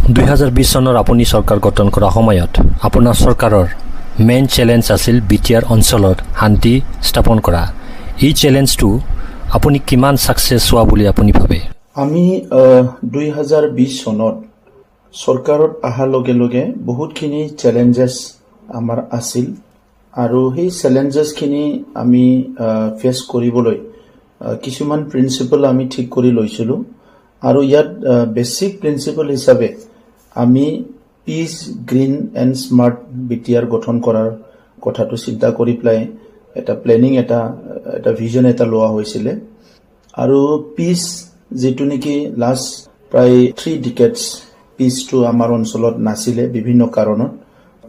2020 চনৰ আপুনি চৰকাৰ গঠন কৰা সময়ত আপোনাৰ চৰকাৰৰ মেইন চেলেঞ্জ আছিল বিটিআৰ অঞ্চলত শান্তি স্থাপন কৰা। এই চেলেঞ্জটো আপুনি কিমান সাকসেছ হোৱা বুলি আপুনি ভাবে? আমি 2020 চনত চৰকাৰত অহাৰ লগে লগে বহুতখিনি চেলেঞ্জেছ আমাৰ আছিল আৰু সেই চেলেঞ্জেছখিনি আমি ফেচ কৰিবলৈ কিছুমান প্ৰিন্সিপল আমি ঠিক কৰি লৈছিলোঁ আৰু ইয়াত বেসিক প্ৰিন্সিপল হিচাপে আমি piece green and smart BTR গঠন কৰাৰ কথাটো চিন্তা কৰি পেলাই এটা প্লেনিং এটা ভিজন এটা লোৱা হৈছিলে আৰু পিস যেটো নেকি লাষ্ট প্ৰায় 3 ডিকেডছ পিসটো আমাৰ অঞ্চলত নাছিলে বিভিন্ন কাৰণত।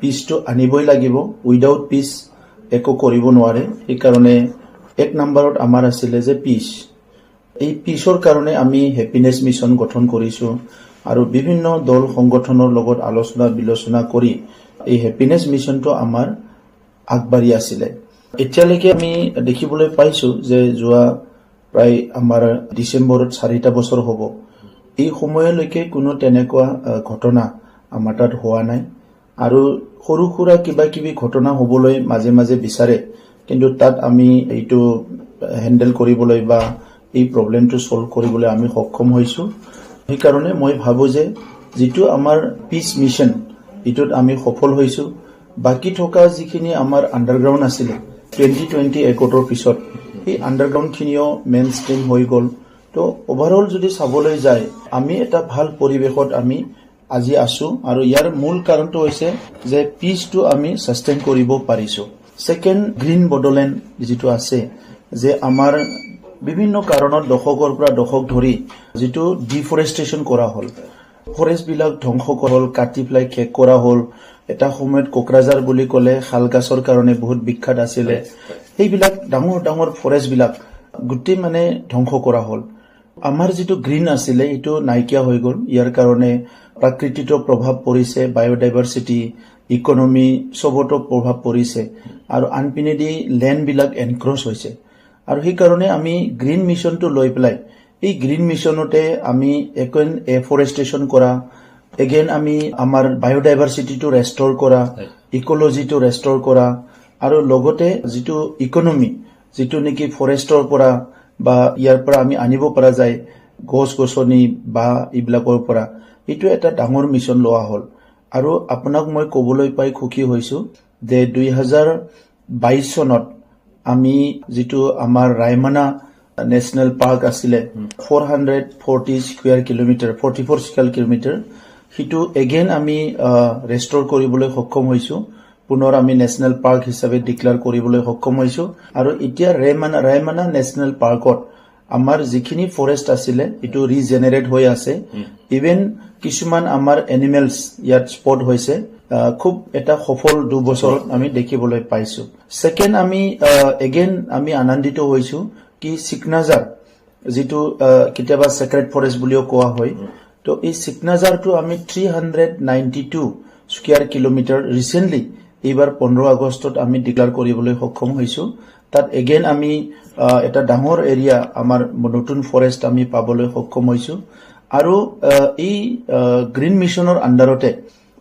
পিসটো আনিবই লাগিব, উইদাউট পিস একো কৰিব নোৱাৰে। এই কাৰণে এক নম্বৰত আমাৰ আছিলে যে পিস। এই পিসৰ কাৰণে আমি হ্যাপিনেস মিশন গঠন কৰিছো আৰু বিভিন্ন দল সংগঠনৰ লগত আলোচনা বিলোচনা কৰি এই হ্যাপিনেস মিশনটো আমাৰ আগবাঢ়ি আছিলে। এতিয়ালৈকে আমি দেখিবলৈ পাইছো যে যোৱা প্ৰায় আমাৰ ডিসেম্বৰত 4টা বছৰ হ'ব। এই সময়লৈকে কোনো তেনেকুৱা ঘটনা আমাৰ তাত হোৱা নাই আৰু সৰু সুৰা কিবা কিবি ঘটনা হ'বলৈ মাজে মাজে বিচাৰে, কিন্তু তাত আমি এইটো হ্যান্ডেল কৰিবলৈ বা এই প্ৰবলেমটো সলভ কৰিবলৈ আমি সক্ষম হৈছো। এই কাৰণে মই ভাবো যে যেটো আমাৰ পিস মিশন ইটোত আমি সফল হৈছো। বাকি থকা যিখিনি আমাৰ আন্ডাৰগ্ৰাউণ্ড আছিল 2020 একটৰ পিছত এই আন্ডাৰগ্ৰাউণ্ড খিনিও মেইন স্ট্ৰীম হৈ গল। তো ওভাৰঅল যদি চাবলৈ যায় আমি এটা ভাল পৰিবেশত আমি আজি আছো আৰু ইয়াৰ মূল কাৰণটো হৈছে যে পিসটো আমি সাস্টেইন কৰিব পাৰিছো। সেকেন্ড গ্ৰীণ বডোলেণ্ড যেটো আছে যে আমাৰ বিভিন্ন কাৰণত দশকৰ পৰা দশক ধৰি যেটো ডিফৰেষ্টেশন কৰা হল, ফৰেষ্ট বিলাক ধ্বংস কৰা হল, কাটি পেলাই শেষ কৰা হল। এটা সময়ত কোকৰাঝাৰ বুলি ক'লে শালগাছৰ কাৰণে বহুত বিখ্যাত আছিলে। এইবিলাক ডাঙৰ ডাঙৰ ফৰেষ্ট বিলাক গুটি মানে ধ্বংস কৰা হল। আমাৰ যেটো গ্ৰীণ আছিলে এটো নাইকিয়া হৈ গল। ইয়াৰ কাৰণে প্ৰাকৃতিক প্ৰভাৱ পৰিছে, বায়োডাইভাৰ্সিটি, ইকোনমি সবতো প্ৰভাৱ পৰিছে আৰু আনপিনেদি ল্যান্ড বিলাক এনক্ৰচ হৈছে। আৰু সেই কাৰণে আমি গ্ৰীণ মিশনটো লৈ পেলাই এই গ্ৰীণ মিশনতে আমি এফৰেষ্টেশন কৰা, এগেইন আমি আমাৰ বায়োডাইভাৰ্সিটিটো ৰেষ্টৰ কৰা, ইকোলজিটো ৰেষ্টৰ কৰা আৰু লগতে যেটো ইকোনমি যেটো নেকি ফৰেষ্টৰ পৰা বা ইয়াৰ পৰা আমি আনিব পৰা যায় গছ গছনি বা ইবিলাকৰ পৰা, এটো এটা ডাঙৰ মিশন লোৱা হল। আৰু আপোনাক মই ক'বলৈ পাই সুখী হৈছো যে 2022 চনত আমি যেটো আমাৰ ৰায়মানা নেশনাল পাৰ্ক আছিলে 440 স্কয়াৰ কিলোমিটাৰ 44 স্কয়াৰ কিলোমিটাৰ হিটো এগেইন আমি ৰেষ্টৰ কৰিবলৈ সক্ষম হৈছো। পুনৰ আমি নেশনাল পাৰ্ক হিচাপে ডিক্লেয়াৰ কৰিবলৈ সক্ষম হৈছো আৰু এতিয়া ৰায়মানা নেশনাল পাৰ্কত আমাৰ যিখিনি ফৰেষ্ট আছিলে এটো ৰিজেনাৰেট হৈ আছে। ইভেন কিছুমান আমাৰ এনিমেলস ইয়াত স্পট হৈছে। খুব এটা সফল 2 বছৰত আমি দেখিবলৈ পাইছো। সেকেন্ড আমি এগেইন আমি আনন্দিত হৈছো কি সিকনাজাৰ যেটো কিতাবা সেক্ৰেট ফৰেষ্ট বুলিও কোৱা হয়। তো এই সিকনাজাৰটো আমি 392 স্কয়াৰ কিলোমিটাৰ ৰিসেন্টলি এইবাৰ 15 আগষ্টত আমি ডিক্লেয়াৰ কৰিবলৈ সক্ষম হৈছো। তাত এগেইন আমি এটা ডাঙৰ এৰিয়া আমাৰ নতুন ফৰেষ্ট আমি পাবলৈ সক্ষম হৈছো। আৰু এই গ্ৰীণ মিশনৰ আন্ডাৰতে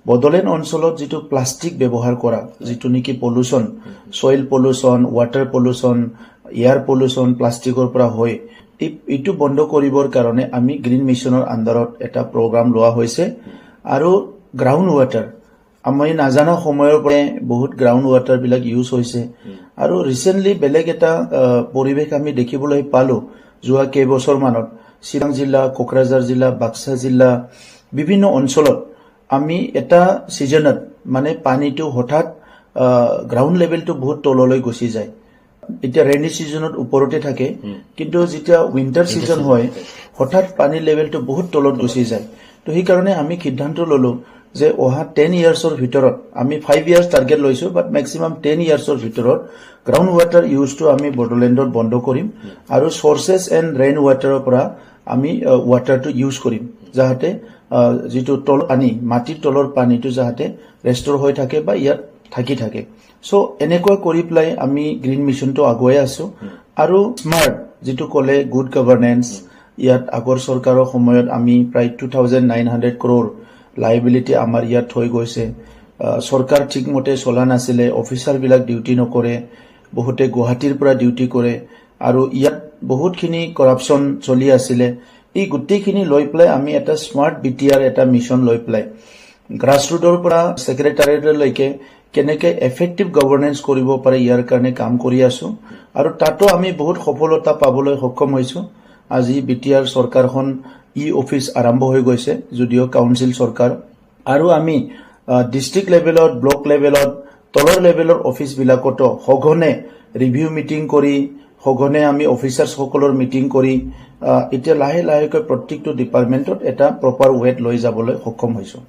বডোলেণ্ড অঞ্চলত যেটো প্লাষ্টিক ব্যৱহাৰ কৰা যেটো নেকি pollution, soil pollution, water pollution, air pollution প্লাষ্টিকৰ পৰা হয়, এইটো বন্ধ কৰিবৰ কাৰণে আমি গ্ৰীণ মিশনৰ আন্ডাৰত এটা প্ৰগ্ৰাম লোৱা হৈছে। আৰু গ্ৰাউণ্ড ওয়াটাৰ আমি নাজানা সময়ৰ পৰা বহুত গ্ৰাউণ্ড ওয়াটাৰ বিলাক ইউজ হৈছে আৰু ৰিসেন্টলি বেলেগ এটা পৰিবেশ আমি দেখিবলৈ পালো যোৱা কেইবছৰ মানত চিৰাং জিলা, কোকৰাঝাৰ জিলা, বাক্সা জিলা বিভিন্ন অঞ্চলত আমি এটা সিজনত মানে পানীটো হঠাৎ গ্ৰাউণ্ড লেভেলটো বহুত তললৈ গুচি যায়। এতিয়া ৰেইনি সিজনত ওপৰতে থাকে, কিন্তু যেতিয়া উইন্টাৰ সিজন হয় হঠাৎ পানীৰ লেভেলটো বহুত তলত গুচি যায়। তো সেই কাৰণে আমি সিদ্ধান্ত ললো যে অহা 10 ইয়াৰ্ছৰ ভিতৰত আমি 5 ইয়াৰ্ছ টাৰ্গেট লৈছো, বাট ম্যাক্সিমাম 10 ইয়াৰ্ছৰ ভিতৰত গ্ৰাউণ্ড ওয়াটাৰ ইউজটো আমি বডোলেণ্ডত বন্ধ কৰিম আৰু সোৰ্সেছ এণ্ড ৰেইন ওয়াটাৰৰ পৰা আমি ওয়াটাৰটো ইউজ কৰিম, যাতে যেটো তল পানী মাটিৰ তলৰ পানীটো যাতে ৰেষ্টৰ হৈ থাকে বা ইয়াত থাকি থাকে। সো এনেকুৱা কৰি পেলাই আমি গ্ৰীণ মিশনটো আগুৱাই আছো। আৰু স্মাৰ্ট যেটো ক'লে গুড গভৰ্নেন্স, ইয়াত আগৰ চৰকাৰৰ সময়ত আমি প্ৰায় 2900 crore লাইবিলিটি আমাৰ ইয়াত হৈ গৈছে চৰকাৰ ঠিকমতে চলা নাছিলে অফিচাৰবিলাক ডিউটি নকৰে বহুতে গুৱাহাটীৰ পৰা ডিউটি কৰে আৰু ইয়াত বহুতখিনি কৰাপশ্যন চলি আছিলে এই গোটেইখিনি লৈ পেলাই আমি এটা স্মাৰ্ট বিটিআৰ এটা মিছন লৈ পেলাই গ্ৰাছৰুটৰ পৰা ছেক্ৰেটাৰিয়েটলৈকে কেনেকৈ এফেক্টিভ গভৰ্নেন্স কৰিব পাৰে ইয়াৰ কাৰণে কাম কৰি আছো আৰু তাতো আমি বহুত সফলতা পাবলৈ সক্ষম হৈছো আজি বিটিআৰ চৰকাৰখন ই অফিচ আৰম্ভ হৈ গৈছে যদিও কাউন্সিল চৰকাৰ আৰু আমি ডিস্ট্ৰিক্ট লেভেলত ব্লক লেভেলত তলৰ লেভেলৰ অফিচবিলাকতো সঘনে ৰিভিউ মিটিং কৰি সঘনে আমি অফিচাৰসকলৰ মিটিং কৰি এতিয়া লাহে লাহেকৈ প্ৰত্যেকটো ডিপাৰ্টমেণ্টত এটা প্ৰপাৰ ৱেট লৈ যাবলৈ সক্ষম হৈছো